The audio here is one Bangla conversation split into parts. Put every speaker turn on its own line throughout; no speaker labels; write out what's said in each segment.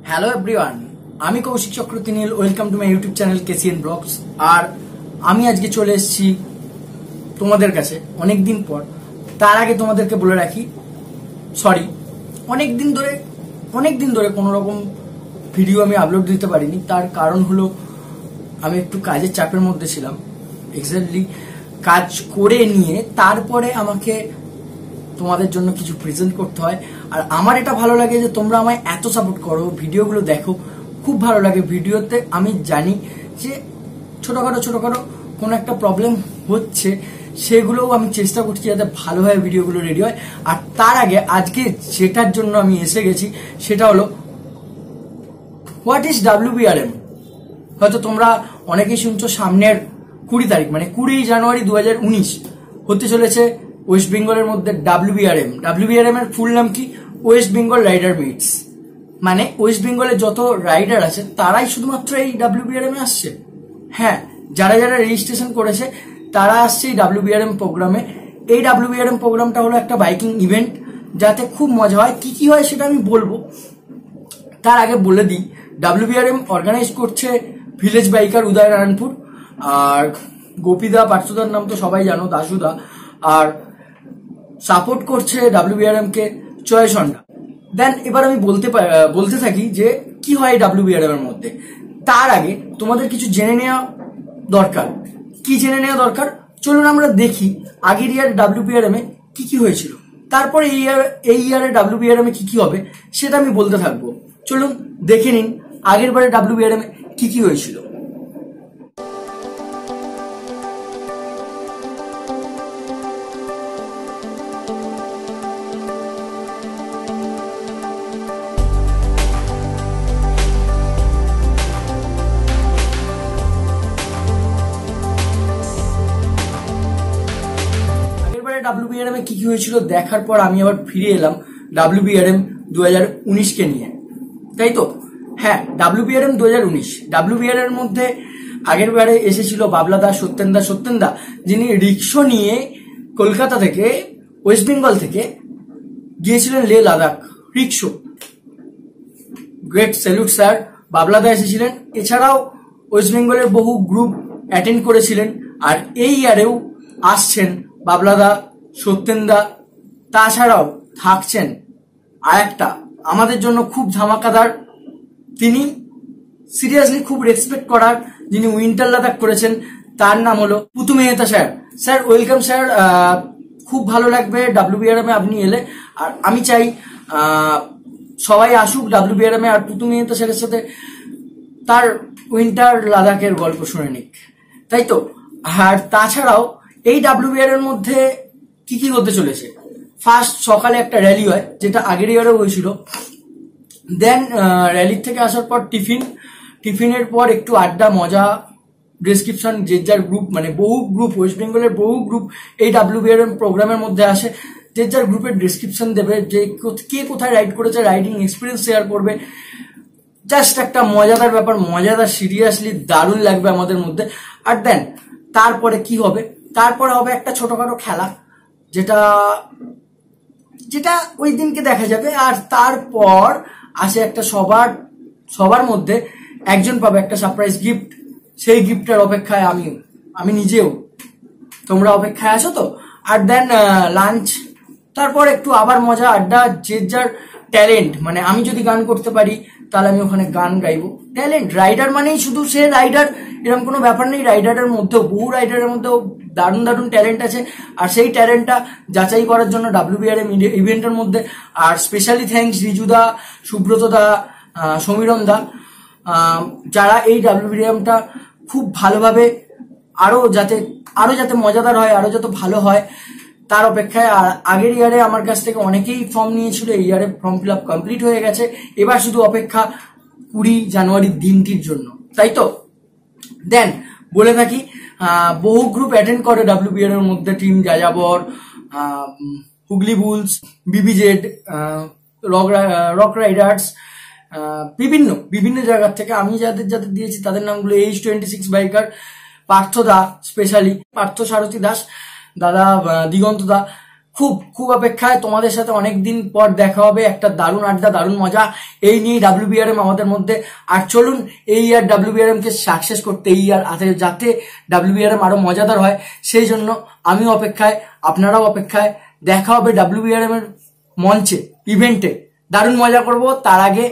হ্যালো এভরিওয়ান, আমি Koushik Chakraborty Neel. Welcome to my YouTube channel KCN blogs. আর আমি আজকে চলে এসেছি তোমাদের কাছে অনেকদিন পর। তার আগে তোমাদেরকে বলে রাখি, সরি, অনেকদিন ধরে কোনো রকম ভিডিও আমি আপলোড দিতে পারিনি। তার কারণ হলো আমি একটু কাজের চাপের মধ্যে ছিলাম। এক্স্যাক্টলি কাজ করে নিয়ে তারপরে আমাকে তোমাদের জন্য কিছু প্রেজেন্ট করতে হয়। আর আমার এটা ভালো লাগে যে তোমরা আমায় এত সাপোর্ট করো, ভিডিওগুলো দেখো, খুব ভালো লাগে। ভিডিওতে আমি জানি যে ছোটখাটো কোনো একটা প্রবলেম হচ্ছে, সেগুলোও আমি চেষ্টা করছি যাতে ভালোভাবে ভিডিওগুলো রেডি হয়। আর তার আগে আজকে যেটার জন্য আমি এসে গেছি সেটা হলো হোয়াট ইজ WBRM। হয়তো তোমরা অনেকেই শুনছো সামনের 20 তারিখ মানে 20 জানুয়ারি 2019 হতে চলেছে ওয়েস্ট বেঙ্গলের মধ্যে WBRM। WBRM এর ফুল নাম কি? West Bengal rider meets. মানে ওয়েস্ট বেঙ্গলে যত রাইডার আছে তারাই শুধুমাত্র এই WBRM এ আসছে। হ্যাঁ, যারা রেজিস্ট্রেশন করেছে তারা আসছে এই WBRM প্রোগ্রামে। এই WBRM প্রোগ্রামটা হলো একটা বাইকিং ইভেন্ট, যাতে খুব মজা হয়। কি হয় সেটা আমি বলবো। তার আগে বলে দিই, WBRM অর্গানাইজ করছে ভিলেজ বাইকার উদয়নারায়ণপুর। আর গোপীদা পার্থদার নাম তো সবাই জানো, দাসুদা। আর সাপোর্ট করছে WBRM কে চয়েস হন্ডা। দেন এবার আমি বলতে থাকি যে কি হয় WBRM এর মধ্যে। তার আগে তোমাদের কিছু জেনে নেওয়া দরকার। কি জেনে নেওয়া দরকার? চলুন আমরা দেখি আগের ইয়ার WBRM এ কি হয়েছিল, তারপরে এই ইয়ারে WBRM এ কি হবে সেটা আমি বলতে থাকবো। চলুন দেখে নিন আগের বারে WBRM এ কি হয়েছিল। WBRM এ কি হয়েছিল দেখার পর আমি আবার ফিরে এলাম WBRM 2019 কে নিয়ে, তাই তো? হ্যাঁ, WBRM 2019। WBRM এর মধ্যে আগের বারে এসেছিল বাবলাদা, সত্যেনদা, যিনি রিক্সা নিয়ে কলকাতা থেকে, ওয়েস্ট বেঙ্গল থেকে গিয়েছিলেন লে লাদাখ রিক্সা। Great salute sir. বাবলাদা এসেছিলেন, এছাড়াও ওয়েস্ট বেঙ্গলের বহু গ্রুপ অ্যাটেন্ড করেছিলেন। আর এই ইয়ারেও আসছেন বাবলাদা, সত্যেনদা। তাছাড়াও থাকছেন আর একটা আমাদের জন্য খুব ধামাকাদার, তিনি সিরিয়াসলি খুব রেসপেক্ট করার, যিনি উইন্টার লাদাখ করেছেন, তার নাম হলো Putu Mehta sir. Sir welcome sir. খুব ভালো লাগবে WBRM এ আপনি এলে। আর আমি চাই সবাই আসুক WBRM এ, আর পুতু মেহতা স্যারের সাথে তার উইন্টার লাদাখের গল্প শুনে নিক, তাই তো? আর তাছাড়াও এই WBRM এর মধ্যে কি হতে চলেছে। ফার্স্ট সকালে একটা র্যালি হয়, যেটা আগের ইয়ারেও হয়েছিল। দেন র্যালির থেকে আসার পর টিফিনের পর একটু আড্ডা, মজা, ডেসক্রিপশন। যে যার গ্রুপ, মানে বহু গ্রুপ, ওয়েস্ট বেঙ্গলের বহু গ্রুপ এই WBRM প্রোগ্রামের মধ্যে আসে। যে যার গ্রুপের ডেসক্রিপশন দেবে, যে কে কোথায় রাইড করেছে, রাইডিং এক্সপিরিয়েন্স শেয়ার করবে। জাস্ট একটা মজাদার ব্যাপার, মজাদার, সিরিয়াসলি দারুণ লাগবে আমাদের মধ্যে। আর দেন তারপরে কি হবে? তারপরে হবে একটা ছোটখাটো খেলা, যেটা ওই দিনকে দেখা যাবে। আর তারপর আসে একটা সবার মধ্যে একজন পাবে একটা সারপ্রাইজ গিফট। সেই গিফটের অপেক্ষায় আমি নিজেও। তোমরা অপেক্ষায় আছো তো? আর দেন লাঞ্চ, তারপর একটু আবার মজা, আড্ডা, যে যার ট্যালেন্ট। মানে আমি যদি গান করতে পারি তাহলে আমি ওখানে গান গাইবো। ট্যালেন্ট, রাইডার মানেই শুধু সে রাইডার এরকম কোনো ব্যাপার নেই। রাইডারের মধ্যেও, বহু রাইডারের মধ্যেও দারুণ ট্যালেন্ট আছে। আর সেই ট্যালেন্টটা যাচাই করার জন্য WBRM ইভেন্টের মধ্যে। আর স্পেশালি থ্যাঙ্কস রিজুদা, সুব্রতদা, সমীরণ দা, যারা এই WBRMটা খুব ভালোভাবে আরো যাতে মজাদার হয়, আরো যত ভালো হয় তার অপেক্ষায়। আর আগের ইয়ারে আমার কাছ থেকে অনেকেই ফর্ম নিয়েছিল, এই ইয়ারে ফর্ম ফিল আপ কমপ্লিট হয়ে গেছে। এবার শুধু অপেক্ষা 20 জানুয়ারির দিনটির জন্য, তাই তো? দেন বলে থাকি, বহু গ্রুপ অ্যাটেন্ড করে WBRM এর মধ্যে। টিম যাযাবর, Hooghly bull's, BBZ, rock Riders, বিভিন্ন জায়গার থেকে। আমি যাদের দিয়েছি তাদের নামগুলো: H26 বাইকার, পার্থদা, স্পেশালি পার্থ সারথী দাস, দাদা দিগন্ত দা, খুব খুব অপেক্ষায়, তোমাদের সাথে অনেকদিন পর দেখা হবে, একটা দারুণ আড্ডা, দারুণ মজা এই নিয়ে WBRM আমাদের মধ্যে। আর চলুন এই ইয়ার WBRM কে সাকসেস করতে, এই ইয়ার যাতে WBRM আরো মজাদার হয়, সেই জন্য আমিও অপেক্ষায়, আপনারাও অপেক্ষায়। দেখা হবে WBRM এর মঞ্চে, ইভেন্টে, দারুণ মজা করব। তার আগে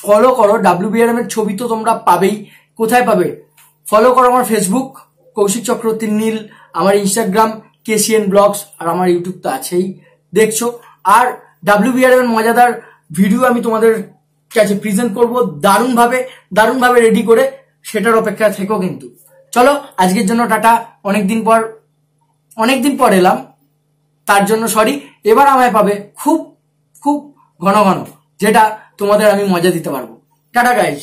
ফলো করো, WBRM এর ছবি তো তোমরা পাবেই। কোথায় পাবে? ফলো করো আমার ফেসবুক কৌশিক চক্রবর্তী নীল, আমার ইনস্টাগ্রাম KCN ব্লগস, আর আমার ইউটিউব তো আছেই, দেখছো। আর WBRM এর মজাদার ভিডিও আমি তোমাদের কাছে প্রেজেন্ট করব দারুণ ভাবে রেডি করে, সেটার অপেক্ষা থেকো কিন্তু। চলো আজকের জন্য টাটা। অনেকদিন পর এলাম, তার জন্য সরি। এবার আমায় পাবে খুব খুব ঘন ঘন, যেটা তোমাদের আমি মজা দিতে পারবো। Tata guys.